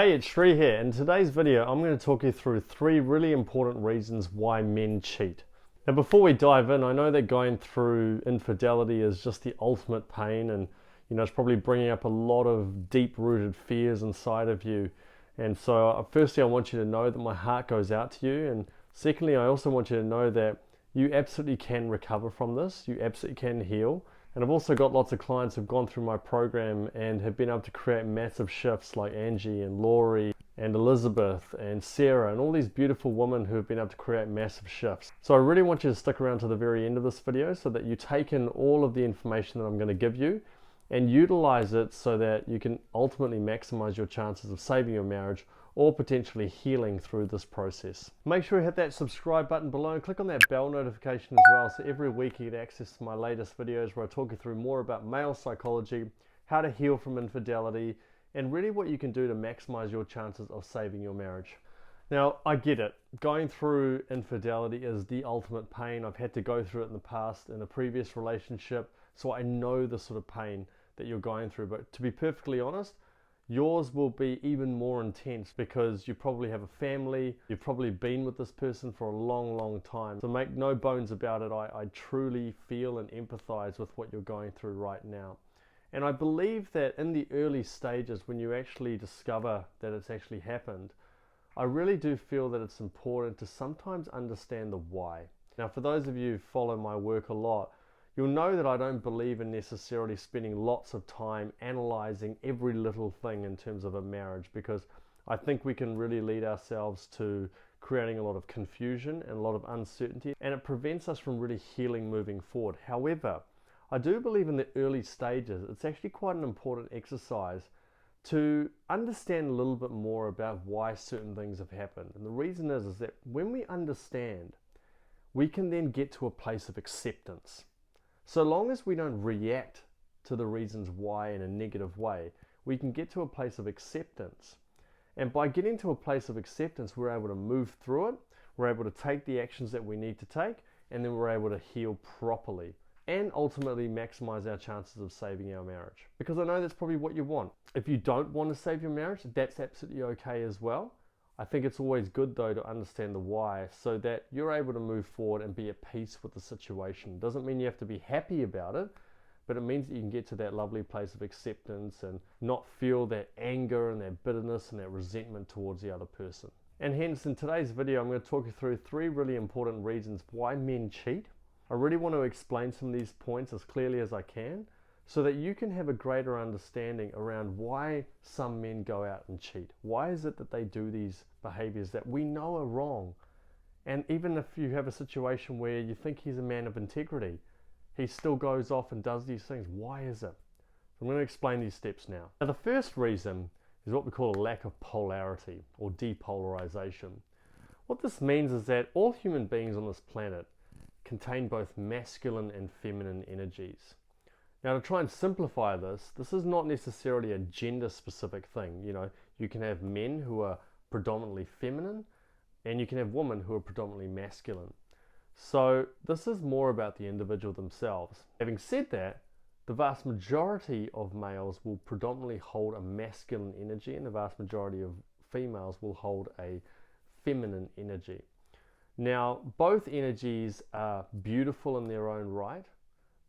Hey, it's Sri here. In today's video, I'm going to talk you through 3 really important reasons why men cheat. Now, before we dive in, I know that going through infidelity is just the ultimate pain, and it's probably bringing up a lot of deep-rooted fears inside of you. And so, firstly, I want you to know that my heart goes out to you, and secondly, I also want you to know that you absolutely can recover from this. You absolutely can heal. And I've also got lots of clients who've gone through my program and have been able to create massive shifts, like Angie and Laurie and Elizabeth and Sarah and all these beautiful women who have been able to create massive shifts. So I really want you to stick around to the very end of this video so that you take in all of the information that I'm going to give you and utilize it so that you can ultimately maximize your chances of saving your marriage or potentially healing through this process. Make sure you hit that subscribe button below and click on that bell notification as well, so every week you get access to my latest videos where I talk you through more about male psychology, how to heal from infidelity, and really what you can do to maximize your chances of saving your marriage. Now, I get it. Going through infidelity is the ultimate pain. I've had to go through it in the past in a previous relationship, so I know the sort of pain that you're going through. But to be perfectly honest, yours will be even more intense because you probably have a family, you've probably been with this person for a long time. So make no bones about it, I truly feel and empathize with what you're going through right now. And I believe that in the early stages, when you actually discover that it's actually happened, I really do feel that it's important to sometimes understand the why. Now, for those of you who follow my work a lot, you'll know that I don't believe in necessarily spending lots of time analyzing every little thing in terms of a marriage, because I think we can really lead ourselves to creating a lot of confusion and a lot of uncertainty, and it prevents us from really healing moving forward. However, I do believe in the early stages, it's actually quite an important exercise to understand a little bit more about why certain things have happened. And the reason is that when we understand, we can then get to a place of acceptance. So long as we don't react to the reasons why in a negative way, we can get to a place of acceptance. And by getting to a place of acceptance, we're able to move through it, we're able to take the actions that we need to take, and then we're able to heal properly and ultimately maximize our chances of saving our marriage. Because I know that's probably what you want. If you don't want to save your marriage, that's absolutely okay as well. I think it's always good though to understand the why so that you're able to move forward and be at peace with the situation. Doesn't mean you have to be happy about it, but it means that you can get to that lovely place of acceptance and not feel that anger and that bitterness and that resentment towards the other person. And hence in today's video, I'm going to talk you through 3 really important reasons why men cheat. I really want to explain some of these points as clearly as I can, so that you can have a greater understanding around why some men go out and cheat. Why is it that they do these behaviors that we know are wrong? And even if you have a situation where you think he's a man of integrity, he still goes off and does these things. Why is it? I'm going to explain these steps now. Now, the first reason is what we call a lack of polarity or depolarization. What this means is that all human beings on this planet contain both masculine and feminine energies. Now, to try and simplify this is not necessarily a gender-specific thing. You can have men who are predominantly feminine, and you can have women who are predominantly masculine. So this is more about the individual themselves. Having said that, the vast majority of males will predominantly hold a masculine energy, and the vast majority of females will hold a feminine energy. Now, both energies are beautiful in their own right.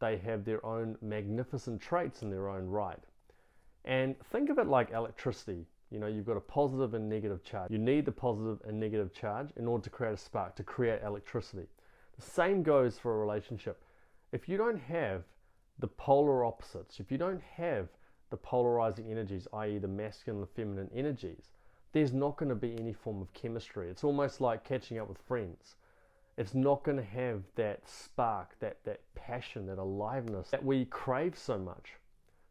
They have their own magnificent traits in their own right. And think of it like electricity. You've got a positive and negative charge. You need the positive and negative charge in order to create a spark, to create electricity. The same goes for a relationship. If you don't have the polar opposites, if you don't have the polarizing energies, i.e. the masculine and feminine energies, there's not going to be any form of chemistry. It's almost like catching up with friends. It's not going to have that spark, that passion, that aliveness that we crave so much.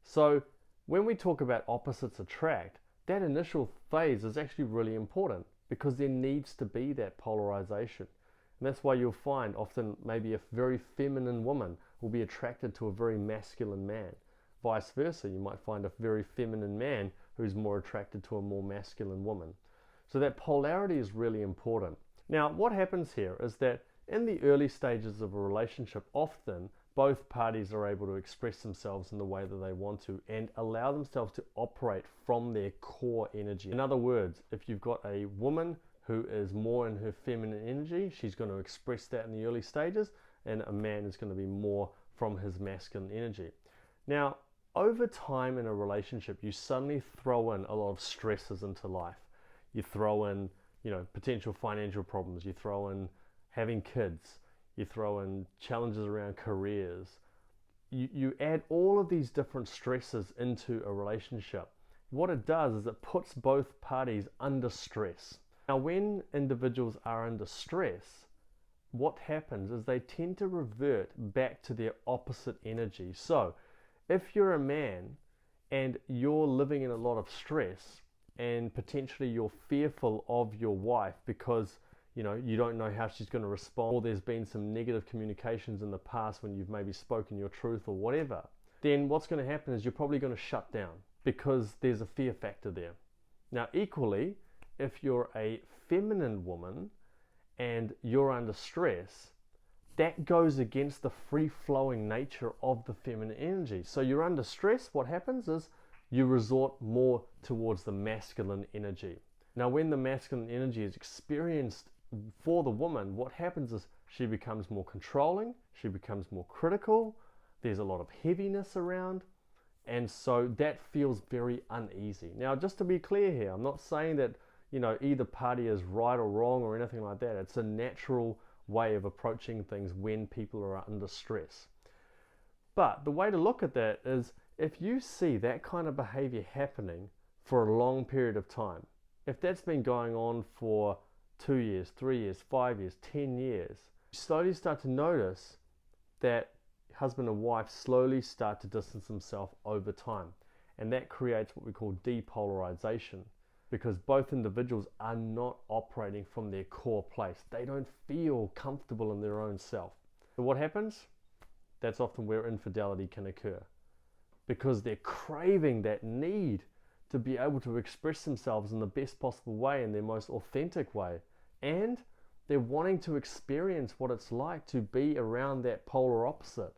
So when we talk about opposites attract, that initial phase is actually really important because there needs to be that polarization. And that's why you'll find often maybe a very feminine woman will be attracted to a very masculine man. Vice versa, you might find a very feminine man who's more attracted to a more masculine woman. So that polarity is really important. Now, what happens here is that in the early stages of a relationship, often both parties are able to express themselves in the way that they want to and allow themselves to operate from their core energy. In other words, if you've got a woman who is more in her feminine energy, she's going to express that in the early stages, and a man is going to be more from his masculine energy. Now, over time in a relationship, you suddenly throw in a lot of stresses into life. You throw in, potential financial problems. You throw in having kids. You throw in challenges around careers. You add all of these different stresses into a relationship. What it does is it puts both parties under stress. Now, when individuals are under stress, what happens is they tend to revert back to their opposite energy. So, if you're a man and you're living in a lot of stress and potentially you're fearful of your wife because you don't know how she's going to respond, or there's been some negative communications in the past when you've maybe spoken your truth or whatever, then what's going to happen is you're probably going to shut down because there's a fear factor there. Now, equally, if you're a feminine woman and you're under stress, that goes against the free-flowing nature of the feminine energy. So you're under stress, what happens is you resort more towards the masculine energy. Now, when the masculine energy is experienced for the woman, what happens is she becomes more controlling, she becomes more critical, there's a lot of heaviness around, and so that feels very uneasy. Now, just to be clear here, I'm not saying that either party is right or wrong or anything like that. It's a natural way of approaching things when people are under stress. But the way to look at that is if you see that kind of behavior happening for a long period of time, if that's been going on for 2 years, 3 years, 5 years, 10 years, you slowly start to notice that husband and wife slowly start to distance themselves over time. And that creates what we call depolarization, because both individuals are not operating from their core place. They don't feel comfortable in their own self. So what happens? That's often where infidelity can occur, because they're craving that need to be able to express themselves in the best possible way, in their most authentic way. And they're wanting to experience what it's like to be around that polar opposite.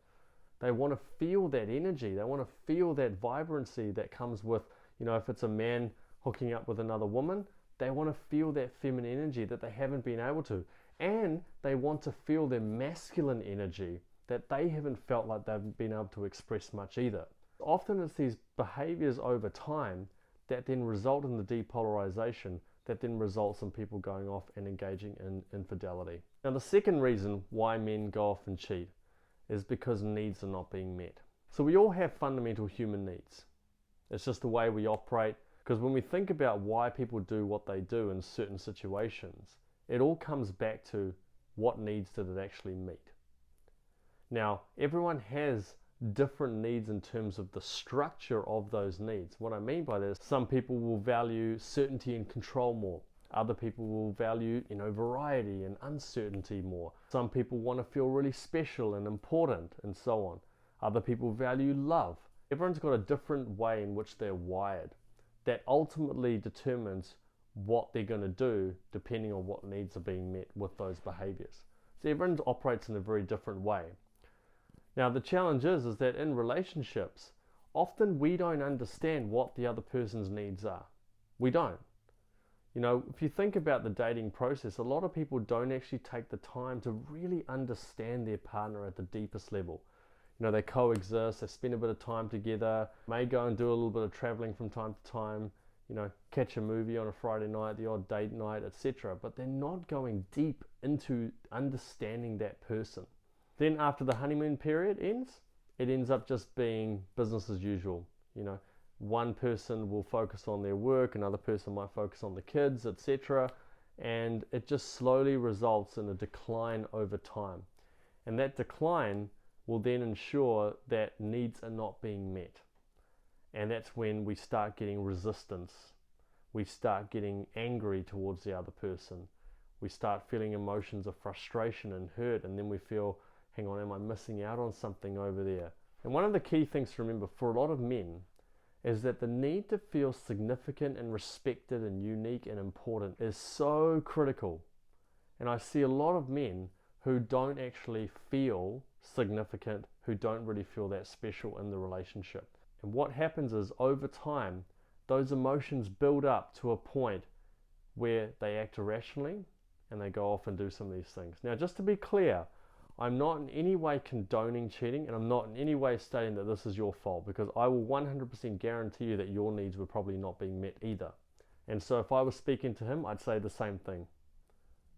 They want to feel that energy. They want to feel that vibrancy that comes with, if it's a man hooking up with another woman, they want to feel that feminine energy that they haven't been able to. And they want to feel their masculine energy that they haven't felt like they've been able to express much either. Often it's these behaviors over time that then result in the depolarization that then results in people going off and engaging in infidelity. Now, the second reason why men go off and cheat is because needs are not being met. So we all have fundamental human needs. It's just the way we operate. Because when we think about why people do what they do in certain situations, it all comes back to what needs did it actually meet. Now, everyone has different needs in terms of the structure of those needs. What I mean by this, some people will value certainty and control more. Other people will value, variety and uncertainty more. Some people want to feel really special and important and so on. Other people value love. Everyone's got a different way in which they're wired that ultimately determines what they're going to do depending on what needs are being met with those behaviors. So everyone operates in a very different way. Now, the challenge is that in relationships, often we don't understand what the other person's needs are. We don't. If you think about the dating process, a lot of people don't actually take the time to really understand their partner at the deepest level. They coexist, they spend a bit of time together, may go and do a little bit of traveling from time to time, catch a movie on a Friday night, the odd date night, etc. But they're not going deep into understanding that person. Then after the honeymoon period ends, it ends up just being business as usual. One person will focus on their work, another person might focus on the kids, etc. And it just slowly results in a decline over time. And that decline will then ensure that needs are not being met. And that's when we start getting resistance. We start getting angry towards the other person. We start feeling emotions of frustration and hurt, and then we feel, hang on, am I missing out on something over there? And one of the key things to remember for a lot of men is that the need to feel significant and respected and unique and important is so critical. And I see a lot of men who don't actually feel significant, who don't really feel that special in the relationship. And what happens is over time, those emotions build up to a point where they act irrationally and they go off and do some of these things. Now, just to be clear, I'm not in any way condoning cheating, and I'm not in any way stating that this is your fault, because I will 100% guarantee you that your needs were probably not being met either. And so if I was speaking to him, I'd say the same thing.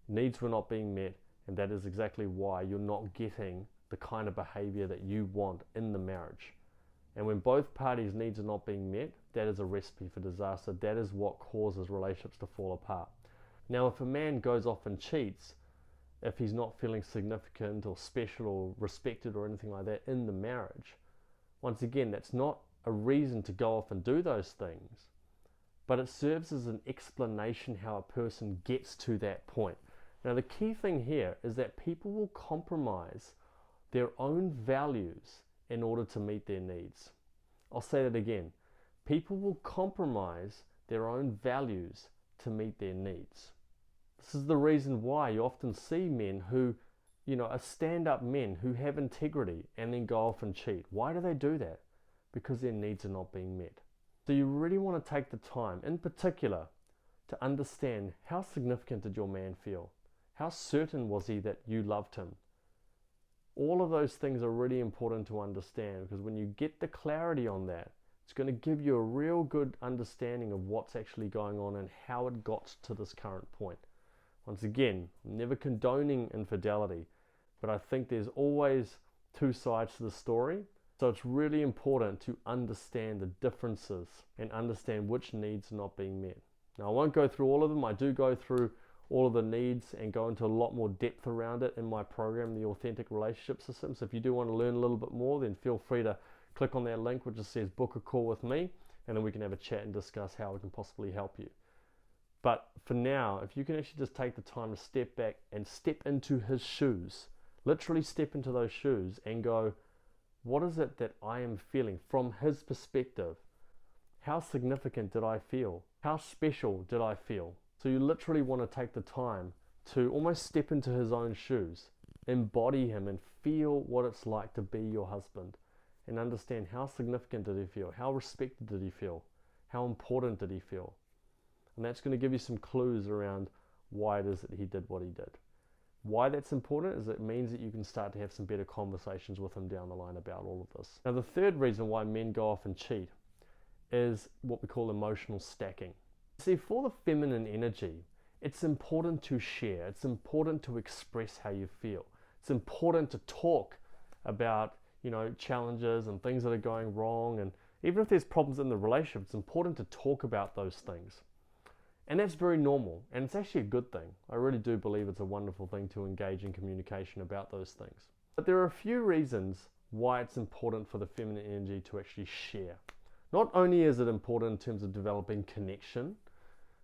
Needs were not being met, and that is exactly why you're not getting the kind of behavior that you want in the marriage. And when both parties' needs are not being met, that is a recipe for disaster. That is what causes relationships to fall apart. Now, if a man goes off and cheats, if he's not feeling significant or special or respected or anything like that in the marriage, once again, that's not a reason to go off and do those things, but it serves as an explanation how a person gets to that point. Now, the key thing here is that people will compromise their own values in order to meet their needs. I'll say that again. People will compromise their own values to meet their needs. This is the reason why you often see men who, are stand-up men who have integrity and then go off and cheat. Why do they do that? Because their needs are not being met. So you really want to take the time, in particular, to understand how significant did your man feel? How certain was he that you loved him? All of those things are really important to understand, because when you get the clarity on that, it's going to give you a real good understanding of what's actually going on and how it got to this current point. Once again, I'm never condoning infidelity, but I think there's always two sides to the story. So it's really important to understand the differences and understand which needs are not being met. Now, I won't go through all of them. I do go through all of the needs and go into a lot more depth around it in my program, the Authentic Relationship System. So if you do want to learn a little bit more, then feel free to click on that link which just says book a call with me, and then we can have a chat and discuss how we can possibly help you. But for now, if you can actually just take the time to step back and step into his shoes, literally step into those shoes and go, what is it that I am feeling from his perspective? How significant did I feel? How special did I feel? So you literally want to take the time to almost step into his own shoes, embody him and feel what it's like to be your husband, and understand how significant did he feel? How respected did he feel? How important did he feel? And that's going to give you some clues around why it is that he did what he did. Why that's important is it means that you can start to have some better conversations with him down the line about all of this. Now, the third reason why men go off and cheat is what we call emotional stacking. See, for the feminine energy, it's important to share. It's important to express how you feel. It's important to talk about, challenges and things that are going wrong. And even if there's problems in the relationship, it's important to talk about those things. And that's very normal. And it's actually a good thing. I really do believe it's a wonderful thing to engage in communication about those things. But there are a few reasons why it's important for the feminine energy to actually share. Not only is it important in terms of developing connection,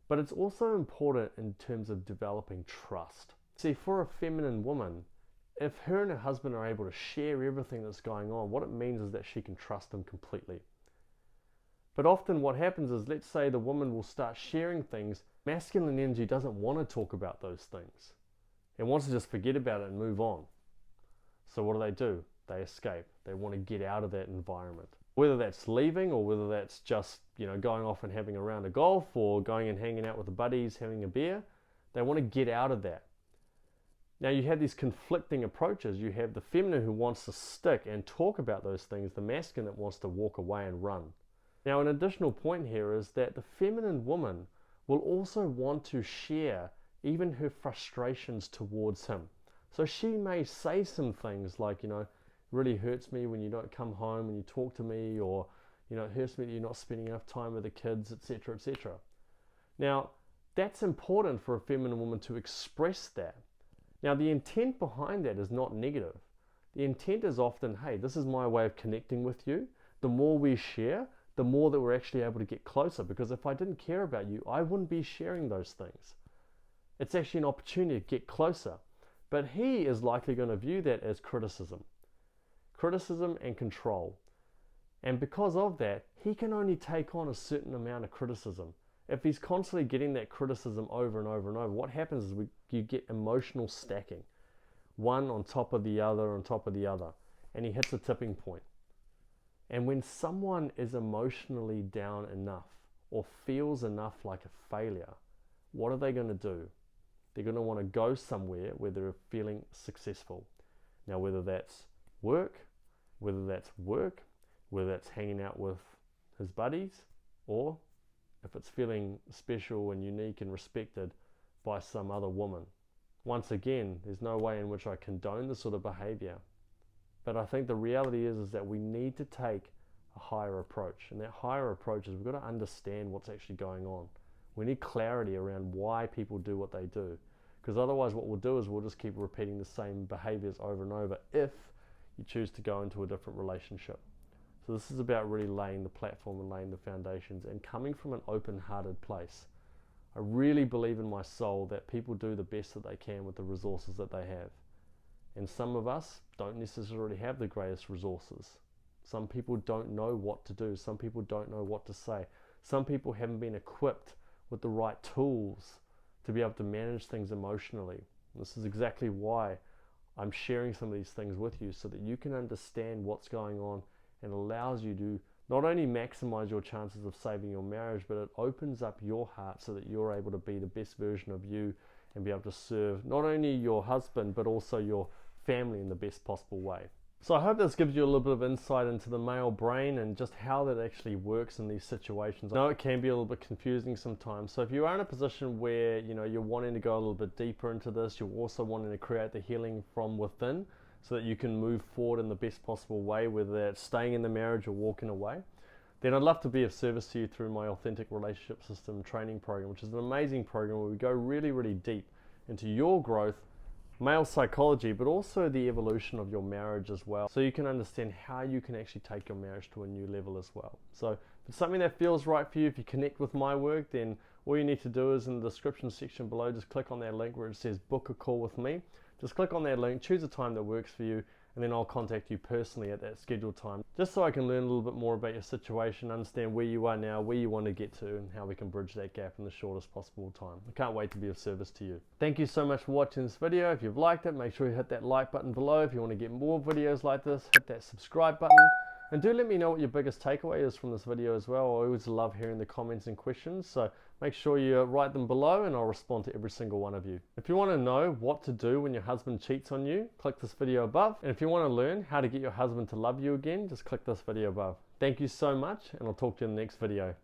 but it's also important in terms of developing trust. See, for a feminine woman, if her and her husband are able to share everything that's going on, what it means is that she can trust him completely. But often what happens is, let's say the woman will start sharing things. Masculine energy doesn't want to talk about those things. It wants to just forget about it and move on. So what do? They escape. They want to get out of that environment. Whether that's leaving or whether that's just, going off and having a round of golf or going and hanging out with the buddies, having a beer, they want to get out of that. Now you have these conflicting approaches. You have the feminine who wants to stick and talk about those things, the masculine that wants to walk away and run. Now, an additional point here is that the feminine woman will also want to share even her frustrations towards him. So she may say some things like, it really hurts me when you don't come home and you talk to me, or, it hurts me that you're not spending enough time with the kids, etc., etc. Now, that's important for a feminine woman to express that. Now, the intent behind that is not negative. The intent is often, hey, this is my way of connecting with you. The more we share, the more that we're actually able to get closer, because if I didn't care about you, I wouldn't be sharing those things. It's actually an opportunity to get closer. But he is likely going to view that as criticism and control. And because of that, he can only take on a certain amount of criticism. If he's constantly getting that criticism over and over and over, what happens is you get emotional stacking. one on top of the other on top of the other, and he hits a tipping point. And when someone is emotionally down enough or feels enough like a failure, what are they going to do? They're going to want to go somewhere where they're feeling successful. Now, whether that's work, whether that's hanging out with his buddies, or if it's feeling special and unique and respected by some other woman. Once again, there's no way in which I condone this sort of behavior. But I think the reality is that we need to take a higher approach. And that higher approach is we've got to understand what's actually going on. We need clarity around why people do what they do. Because otherwise what we'll do is we'll just keep repeating the same behaviors over and over if you choose to go into a different relationship. So this is about really laying the platform and laying the foundations and coming from an open-hearted place. I really believe in my soul that people do the best that they can with the resources that they have. And some of us don't necessarily have the greatest resources. Some people don't know what to do. Some people don't know what to say. Some people haven't been equipped with the right tools to be able to manage things emotionally. And this is exactly why I'm sharing some of these things with you, so that you can understand what's going on and allows you to not only maximize your chances of saving your marriage, but it opens up your heart so that you're able to be the best version of you and be able to serve not only your husband, but also your family in the best possible way. So I hope this gives you a little bit of insight into the male brain and just how that actually works in these situations. I know it can be a little bit confusing sometimes. So if you are in a position where you're wanting to go a little bit deeper into this, you're also wanting to create the healing from within so that you can move forward in the best possible way, whether that's staying in the marriage or walking away, then I'd love to be of service to you through my Authentic Relationship System training program, which is an amazing program where we go really, really deep into your growth, male psychology, but also the evolution of your marriage as well, so you can understand how you can actually take your marriage to a new level as well. So if it's something that feels right for you, if you connect with my work, then all you need to do is in the description section below, just click on that link where it says book a call with me. Just click on that link, choose a time that works for you, and then I'll contact you personally at that scheduled time, just so I can learn a little bit more about your situation, understand where you are now, where you want to get to, and how we can bridge that gap in the shortest possible time. I can't wait to be of service to you. Thank you so much for watching this video. If you've liked it, make sure you hit that like button below. If you want to get more videos like this, hit that subscribe button. And do let me know what your biggest takeaway is from this video as well. I always love hearing the comments and questions, so make sure you write them below and I'll respond to every single one of you. If you want to know what to do when your husband cheats on you, click this video above. And if you want to learn how to get your husband to love you again, just click this video above. Thank you so much, and I'll talk to you in the next video.